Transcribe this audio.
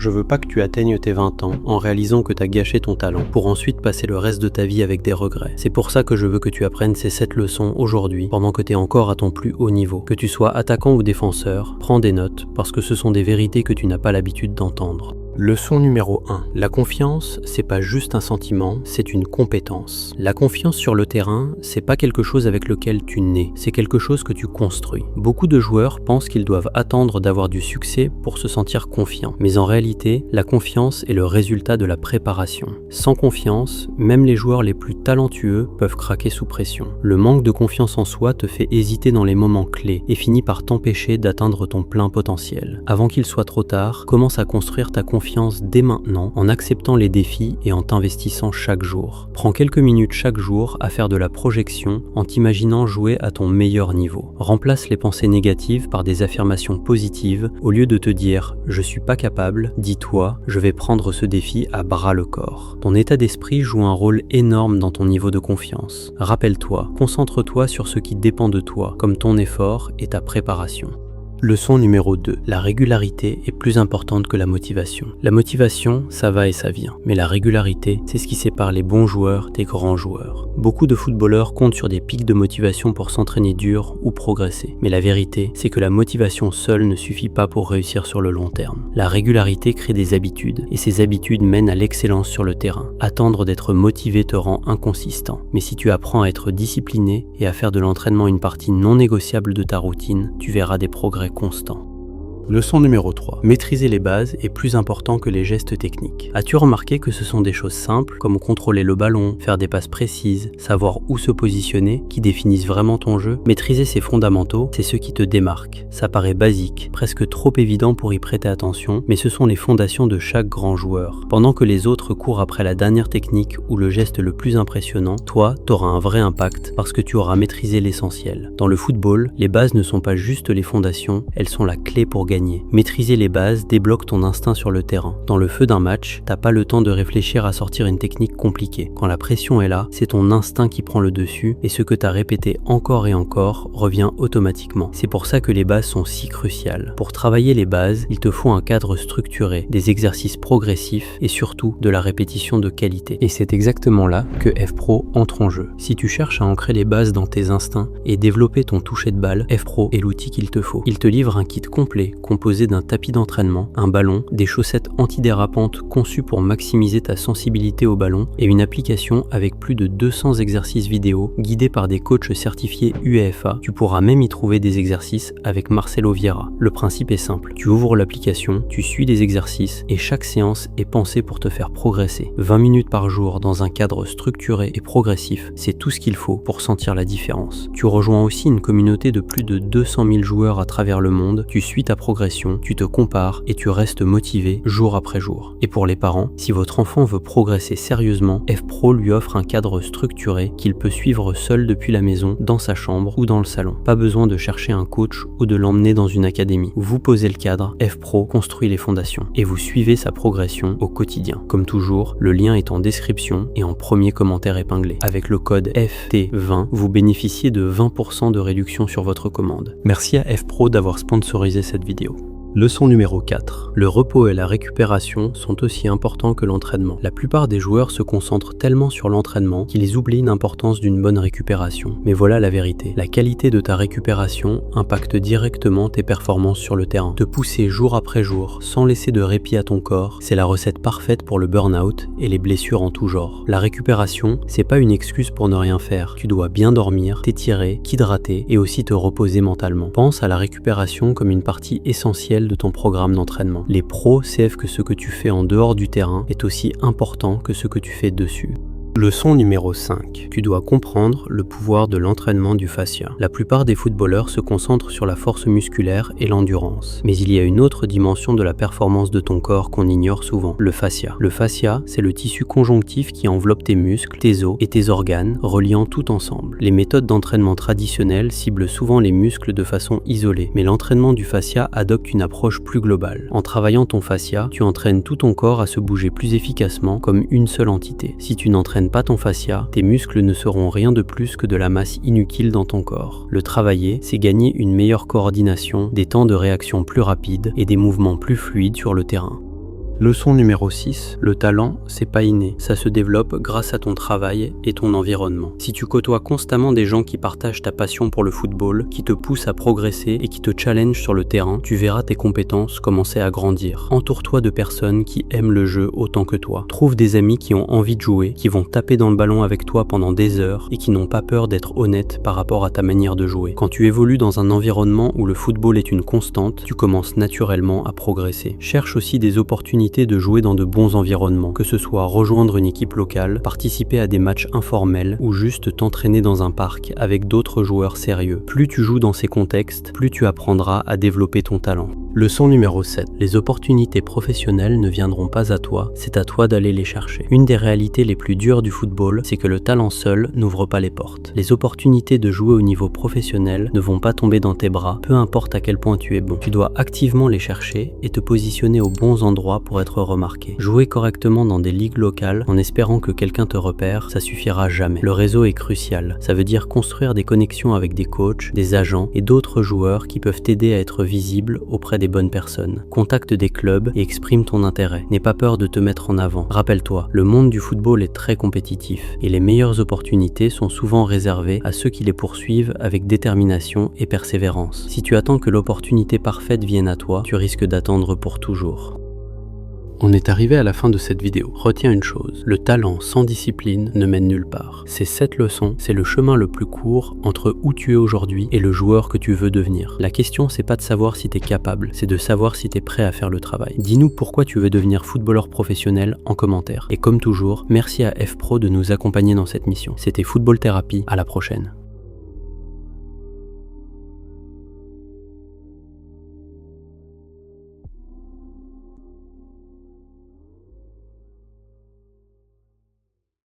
Je veux pas que tu atteignes tes 20 ans en réalisant que t'as gâché ton talent pour ensuite passer le reste de ta vie avec des regrets. C'est pour ça que je veux que tu apprennes ces 7 leçons aujourd'hui pendant que t'es encore à ton plus haut niveau. Que tu sois attaquant ou défenseur, prends des notes parce que ce sont des vérités que tu n'as pas l'habitude d'entendre. Leçon numéro 1. La confiance, c'est pas juste un sentiment, c'est une compétence. La confiance sur le terrain, c'est pas quelque chose avec lequel tu nais, c'est quelque chose que tu construis. Beaucoup de joueurs pensent qu'ils doivent attendre d'avoir du succès pour se sentir confiants. Mais en réalité, la confiance est le résultat de la préparation. Sans confiance, même les joueurs les plus talentueux peuvent craquer sous pression. Le manque de confiance en soi te fait hésiter dans les moments clés et finit par t'empêcher d'atteindre ton plein potentiel. Avant qu'il soit trop tard, commence à construire ta confiance dès maintenant en acceptant les défis et en t'investissant chaque jour. Prends quelques minutes chaque jour à faire de la projection en t'imaginant jouer à ton meilleur niveau. Remplace les pensées négatives par des affirmations positives au lieu de te dire « je suis pas capable », dis-toi « je vais prendre ce défi à bras le corps ». Ton état d'esprit joue un rôle énorme dans ton niveau de confiance. Rappelle-toi, concentre-toi sur ce qui dépend de toi, comme ton effort et ta préparation. Leçon numéro 2. La régularité est plus importante que la motivation. La motivation, ça va et ça vient. Mais la régularité, c'est ce qui sépare les bons joueurs des grands joueurs. Beaucoup de footballeurs comptent sur des pics de motivation pour s'entraîner dur ou progresser. Mais la vérité, c'est que la motivation seule ne suffit pas pour réussir sur le long terme. La régularité crée des habitudes, et ces habitudes mènent à l'excellence sur le terrain. Attendre d'être motivé te rend inconsistant. Mais si tu apprends à être discipliné et à faire de l'entraînement une partie non négociable de ta routine, tu verras des progrès constant. Leçon numéro 3. Maîtriser les bases est plus important que les gestes techniques. As-tu remarqué que ce sont des choses simples, comme contrôler le ballon, faire des passes précises, savoir où se positionner, qui définissent vraiment ton jeu? Maîtriser ces fondamentaux, c'est ce qui te démarque. Ça paraît basique, presque trop évident pour y prêter attention, mais ce sont les fondations de chaque grand joueur. Pendant que les autres courent après la dernière technique ou le geste le plus impressionnant, toi, t'auras un vrai impact parce que tu auras maîtrisé l'essentiel. Dans le football, les bases ne sont pas juste les fondations, elles sont la clé pour gagner. Maîtriser les bases débloque ton instinct sur le terrain. Dans le feu d'un match, t'as pas le temps de réfléchir à sortir une technique compliquée. Quand la pression est là, c'est ton instinct qui prend le dessus et ce que t'as répété encore et encore revient automatiquement. C'est pour ça que les bases sont si cruciales. Pour travailler les bases, il te faut un cadre structuré, des exercices progressifs et surtout de la répétition de qualité. Et c'est exactement là que F-Pro entre en jeu. Si tu cherches à ancrer les bases dans tes instincts et développer ton toucher de balle, F-Pro est l'outil qu'il te faut. Il te livre un kit complet composé d'un tapis d'entraînement, un ballon, des chaussettes antidérapantes conçues pour maximiser ta sensibilité au ballon et une application avec plus de 200 exercices vidéo guidés par des coachs certifiés UEFA. Tu pourras même y trouver des exercices avec Marcelo Vieira. Le principe est simple, tu ouvres l'application, tu suis des exercices et chaque séance est pensée pour te faire progresser. 20 minutes par jour dans un cadre structuré et progressif, c'est tout ce qu'il faut pour sentir la différence. Tu rejoins aussi une communauté de plus de 200 000 joueurs à travers le monde, tu suis ta progression, tu te compares et tu restes motivé jour après jour. Et pour les parents, si votre enfant veut progresser sérieusement, F-Pro lui offre un cadre structuré qu'il peut suivre seul depuis la maison, dans sa chambre ou dans le salon. Pas besoin de chercher un coach ou de l'emmener dans une académie. Vous posez le cadre, F-Pro construit les fondations et vous suivez sa progression au quotidien. Comme toujours, le lien est en description et en premier commentaire épinglé. Avec le code FT20, vous bénéficiez de 20% de réduction sur votre commande. Merci à F-Pro d'avoir sponsorisé cette vidéo. Leçon numéro 4. Le repos et la récupération sont aussi importants que l'entraînement. La plupart des joueurs se concentrent tellement sur l'entraînement qu'ils oublient l'importance d'une bonne récupération. Mais voilà la vérité. La qualité de ta récupération impacte directement tes performances sur le terrain. Te pousser jour après jour, sans laisser de répit à ton corps, c'est la recette parfaite pour le burn-out et les blessures en tout genre. La récupération, c'est pas une excuse pour ne rien faire. Tu dois bien dormir, t'étirer, t'hydrater et aussi te reposer mentalement. Pense à la récupération comme une partie essentielle de ton programme d'entraînement. Les pros savent que ce que tu fais en dehors du terrain est aussi important que ce que tu fais dessus. Leçon numéro 5. Tu dois comprendre le pouvoir de l'entraînement du fascia. La plupart des footballeurs se concentrent sur la force musculaire et l'endurance. Mais il y a une autre dimension de la performance de ton corps qu'on ignore souvent, le fascia. Le fascia, c'est le tissu conjonctif qui enveloppe tes muscles, tes os et tes organes, reliant tout ensemble. Les méthodes d'entraînement traditionnelles ciblent souvent les muscles de façon isolée, mais l'entraînement du fascia adopte une approche plus globale. En travaillant ton fascia, tu entraînes tout ton corps à se bouger plus efficacement comme une seule entité. Si tu n'entraînes pas ton fascia, tes muscles ne seront rien de plus que de la masse inutile dans ton corps. Le travailler, c'est gagner une meilleure coordination, des temps de réaction plus rapides et des mouvements plus fluides sur le terrain. Leçon numéro 6, le talent, c'est pas inné, ça se développe grâce à ton travail et ton environnement. Si tu côtoies constamment des gens qui partagent ta passion pour le football, qui te poussent à progresser et qui te challenge sur le terrain, tu verras tes compétences commencer à grandir. Entoure-toi de personnes qui aiment le jeu autant que toi. Trouve des amis qui ont envie de jouer, qui vont taper dans le ballon avec toi pendant des heures et qui n'ont pas peur d'être honnêtes par rapport à ta manière de jouer. Quand tu évolues dans un environnement où le football est une constante, tu commences naturellement à progresser. Cherche aussi des opportunités de jouer dans de bons environnements, que ce soit rejoindre une équipe locale, participer à des matchs informels ou juste t'entraîner dans un parc avec d'autres joueurs sérieux. Plus tu joues dans ces contextes, plus tu apprendras à développer ton talent. Leçon numéro 7. Les opportunités professionnelles ne viendront pas à toi, c'est à toi d'aller les chercher. Une des réalités les plus dures du football, c'est que le talent seul n'ouvre pas les portes. Les opportunités de jouer au niveau professionnel ne vont pas tomber dans tes bras, peu importe à quel point tu es bon. Tu dois activement les chercher et te positionner aux bons endroits pour être remarqué. Jouer correctement dans des ligues locales en espérant que quelqu'un te repère, ça suffira jamais. Le réseau est crucial. Ça veut dire construire des connexions avec des coachs, des agents et d'autres joueurs qui peuvent t'aider à être visible auprès des bonnes personnes. Contacte des clubs et exprime ton intérêt. N'aie pas peur de te mettre en avant. Rappelle-toi, le monde du football est très compétitif et les meilleures opportunités sont souvent réservées à ceux qui les poursuivent avec détermination et persévérance. Si tu attends que l'opportunité parfaite vienne à toi, tu risques d'attendre pour toujours. On est arrivé à la fin de cette vidéo. Retiens une chose, le talent sans discipline ne mène nulle part. Ces 7 leçons, c'est le chemin le plus court entre où tu es aujourd'hui et le joueur que tu veux devenir. La question, c'est pas de savoir si tu es capable, c'est de savoir si tu es prêt à faire le travail. Dis-nous pourquoi tu veux devenir footballeur professionnel en commentaire. Et comme toujours, merci à F-Pro de nous accompagner dans cette mission. C'était Football Therapy, à la prochaine.